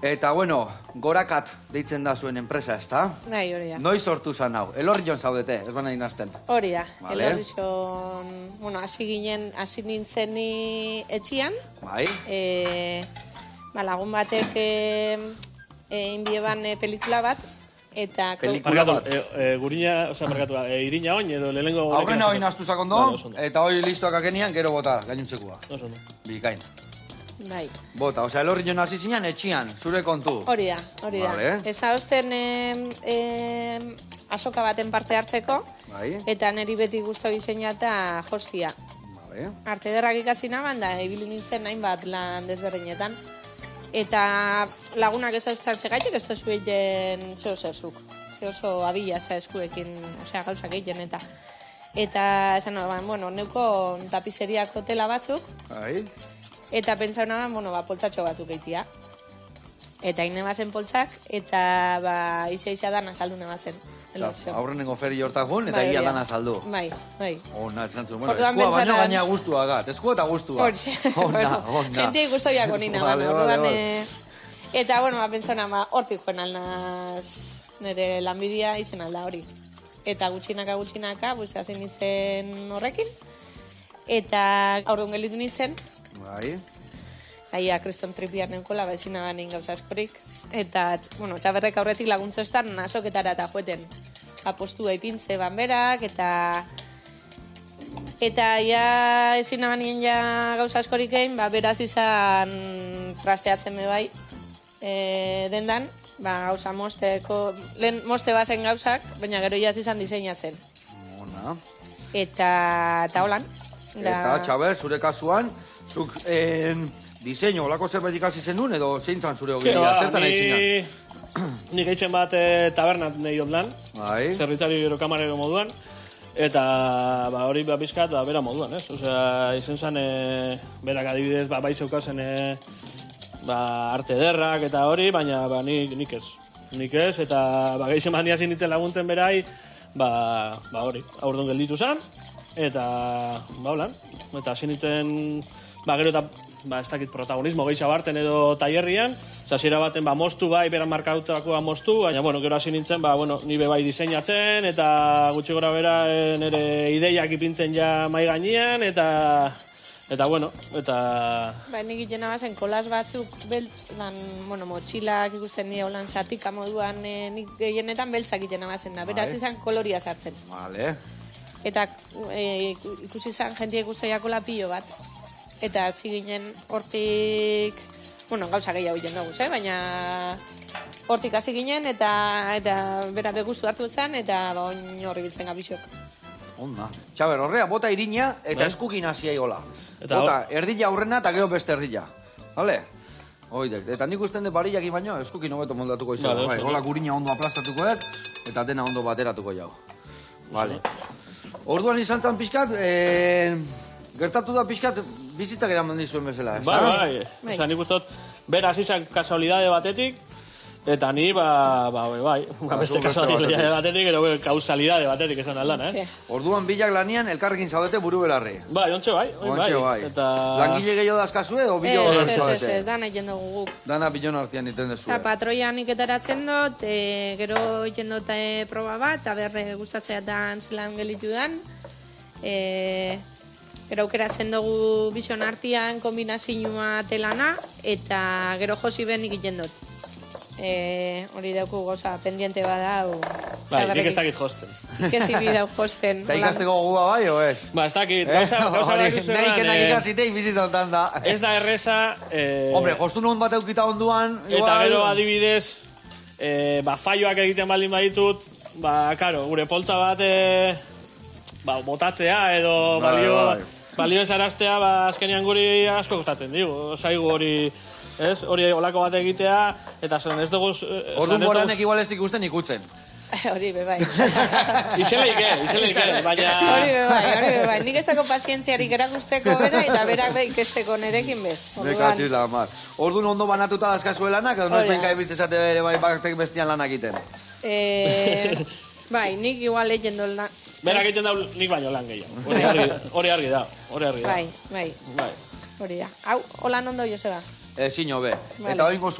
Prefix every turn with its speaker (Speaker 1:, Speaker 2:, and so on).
Speaker 1: Eta, bueno, Gorakat deitzen da zuen enpresa, ezta?
Speaker 2: Bai, hori da.
Speaker 1: Noiz sortu zan hau? Elorrion zaudete, ez baina inazten.
Speaker 2: Hori da.
Speaker 1: Vale.
Speaker 2: Elorrion, bueno, hasi nintzen ni etxian.
Speaker 1: Bai.
Speaker 2: Lagun batek inbieban pelikula bat. Eta...
Speaker 3: Markatu, gurina, oza, markatu, irina oin edo lehenengo...
Speaker 1: Aurrena hori naztu zakondo, eta hori listoak akenian, gero bota, gainuntzekua. Bikain.
Speaker 2: Bai.
Speaker 1: Bota, osea, Elorrion hasi zinean etxian, zure kontu.
Speaker 2: Hori da, hori da.
Speaker 1: Vale.
Speaker 2: Eza osten azoka baten parte hartzeko,
Speaker 1: Bai.
Speaker 2: eta niri beti guztu diseinua eta jostia.
Speaker 1: Vale.
Speaker 2: Arte ederrak ikasi naban, da ibili nintzen hainbat lan desberdinetan. Eta lagunak ez dauztan segaitek, ez dazu egiten zehozuk. Zehozo abila za eskuekin, osea, gauzak egiten eta... Eta, esan bueno, neuko tapizeriak hotela batzuk,
Speaker 1: Bai.
Speaker 2: eta pentsau naban, bueno, poltsatxo batzuk eitia. Eta ine bazen poltsak, eta isa dana saldu nebazen.
Speaker 1: Aurrenengo feri hortak jun, eta egia dana saldu.
Speaker 2: Bai, bai.
Speaker 1: Ona, esan zuen, bueno, eskua baino gaina guztua gat, eskua eta guztua.
Speaker 2: Horxe, gente guztoiak onina bat, orduan. Eta, bueno, pentsau naban, hortik joan alnaz nire lanbidia izen alda hori. Eta gutxinaka, hasi nintzen horrekin. Eta aurrun gelitu nintzen.
Speaker 1: Bai.
Speaker 2: Aia, kriston tripiar neukola, bezina banin gauza askorik. Eta, bueno, txaberrek aurretik laguntzo estan nasoketara eta joeten. Apostua ipintze banberak, eta... Eta, ja, ezin abanien ja gauza askorik egin, beraz izan trasteatzen me bai dendan, gauza mosteko... Lehen moste bazen gauzak, baina gero jaz izan diseinatzen.
Speaker 1: Ona.
Speaker 2: Eta holan.
Speaker 1: Eta, Txaber, zure kasuan, zuk diseinu, olako zerbait ikasi zen duen, edo zein zan zure hogeia, zertan nahi zinan?
Speaker 3: Nik eitzen bat tabernat nahi ondan, zerritari gero kamarero moduan, eta hori bizkat, bera moduan, ez? Osea, izen zan, berak adibidez, bai zeukauzen arte ederrak eta hori, baina nik ez. Nik ez, eta gehizien bat niazin nintzen laguntzen berai, hori, aurduan gelditu zan, eta, holan, eta hasi nintzen, gero eta, ez dakit protagonismo gehiago barten edo taierrian, zasiera baten, moztu bai, beran markautako moztu, baina, bueno, gero hasi nintzen, nibe bai diseinatzen, eta gutxi gora bera nire ideiak ipintzen ja mai gainean, eta, bueno, eta...
Speaker 2: Nik egiten abazen kolas batzuk beltz, motxilak ikusten nire holan zatika moduan, nik gehienetan beltzak egiten abazen da, beraz izan koloria sartzen.
Speaker 1: Vale.
Speaker 2: Eta ikusi izan jentia ikustoiako lapillo bat. Eta hasi ginen hortik, gauza gehiago egiten dugu, baina hortik hasi ginen eta bera begustu hartu zen eta oin horri biltzen gabizok.
Speaker 1: Onda. Txaber, horrea, bota irina eta eskukin hasi aigola. Bota, erdila aurrena eta gero beste erdila. Vale? Oidek, eta nik usten de barillakin baino, eskukin hobeto moldatuko izan. Hola gurina ondo aplastatuko dut eta dena ondo bateratuko jau. Vale. Orduan izan zan pixkat, gertatu da pixkat, bizitzak eraman dizuen bezala, ez?
Speaker 3: Bai. Osa, nik ustot, beraz izan kasualidade batetik, eta ni, beste kasualidade batetik, ero kausalidade batetik esan aldan,
Speaker 1: Orduan bilak lanian elkarrekin zaudete buru belarri.
Speaker 3: Bai, ontxe bai.
Speaker 1: Langile gehiago dazkazue, edo bilo belarri zaudete?
Speaker 2: Ez, dana egiten dugu guk.
Speaker 1: Dana bilon artian iten dezue.
Speaker 2: Patroian iketaratzen dut, gero egiten dut proba bat, eta berre gustatzeatan zelan gelitu dan. Gero aukeratzen dugu bizion artian kombinazioa telana, eta gero josi ben egiten dut. Hori dauku goza pendiente bada.
Speaker 3: Nik ez dakit josten.
Speaker 2: Ikesi bidau josten.
Speaker 1: Eta ikasteko gogua bai, o ez?
Speaker 3: Ez dakit, gauza dakit zer
Speaker 1: Nahi kenak ikasitei bizitzontan da.
Speaker 3: Ez da erreza...
Speaker 1: Hombre, jostu non bat eukita onduan...
Speaker 3: Eta gero adibidez, falloak egiten baldin baditut, karo, gure poltza bat botatzea edo balio esaraztea, azkenean guri asko gustatzen digu. Zaigu hori... Ez, hori olako bat egitea, eta zen ez dugu...
Speaker 1: Orduan boranek igual ez dik usten ikutzen.
Speaker 2: Hori be bai.
Speaker 3: Izeleike, baina...
Speaker 2: Hori be bai. Nik ez dago pazientziarik erakusteko bera, eta berak ikesteko nerekin bez.
Speaker 1: Bekatziz da, mar. Orduan ondo banatuta dazkazue lanak, edo noiz benka ebiltzezate ere bai batek bestian lanak iten.
Speaker 2: Bai, nik igual egin dut lan.
Speaker 3: Berak egiten dau nik baino lan gehiago. Hori argi da.
Speaker 2: Bai. Hori da. Hau, holan ondo, Joseba?
Speaker 1: Zino be. Eta hori